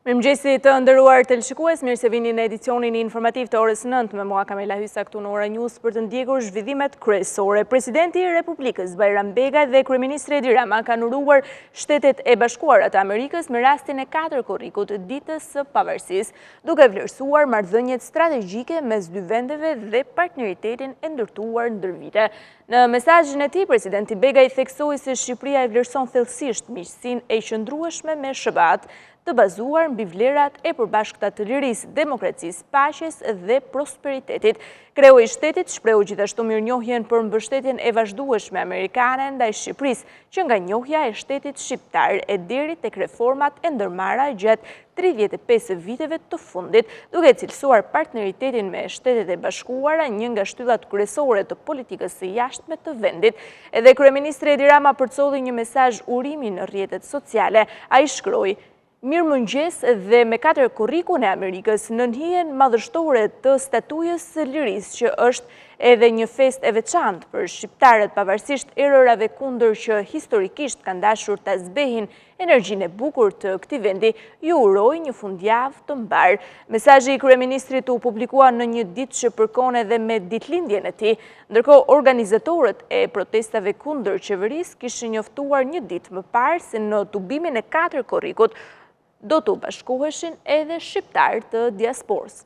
Mirëmëngjesi të nderuar teleshikues, mirë se vini në edicionin informativ të orës 9 me mua Kamela Hysa këtu në Ora News për të ndjekur zhvillimet kryesore. Presidenti i Republikës Bajram Begaj dhe kryeministri Edi Rama kanë uruar Shtetet e Bashkuara të Amerikës me rastin e 4 korrikut të ditës së pavarësisë, duke vlerësuar marrëdhëniet strategjike mes dy vendeve dhe partneritetin e ndërtuar ndër vite. Në mesazhin e tij, presidenti Begaj theksoi se Shqipëria e vlerëson thellësisht miqësinë e qëndrueshme me SBA-t, të bazuar mbi vlerat e përbashkëta të lirisë, demokracisë, paqes dhe prosperitetit. Kreu i shtetit shprehu gjithashtu mirënjohjen për mbështetjen e vazhdueshme amerikane ndaj Shqipërisë, që nga njohja e shtetit shqiptar e deri tek reformat e ndërmarra gjatë 35 viteve të fundit, duke cilësuar partneritetin me Shtetet e Bashkuara një nga shtyllat kryesore të politikës së jashtme të vendit. Edhe kryeministri Edi Rama përcolli një mesazh urimi në rrjetet sociale. Ai shkroi: Mirëmëngjes dhe me 4 korrikun e Amerikës në hijen madhështore të statujës së lirisë, që është edhe një festë e veçantë për shqiptarët, pavarësisht erërave kundër që historikisht kanë dashur ta zbehin energjinë e bukur të këtij vendi, ju uroj një fundjavë të mbar. Mesazhi i kryeministrit u publikua në një ditë që përkon edhe me ditëlindjen e tij, ndërkohë organizatorët e protestave kundër qeverisë kishin njoftuar një ditë më parë se në tubimin e 4 korrikut do të bashkoheshin edhe shqiptarë të diasporës.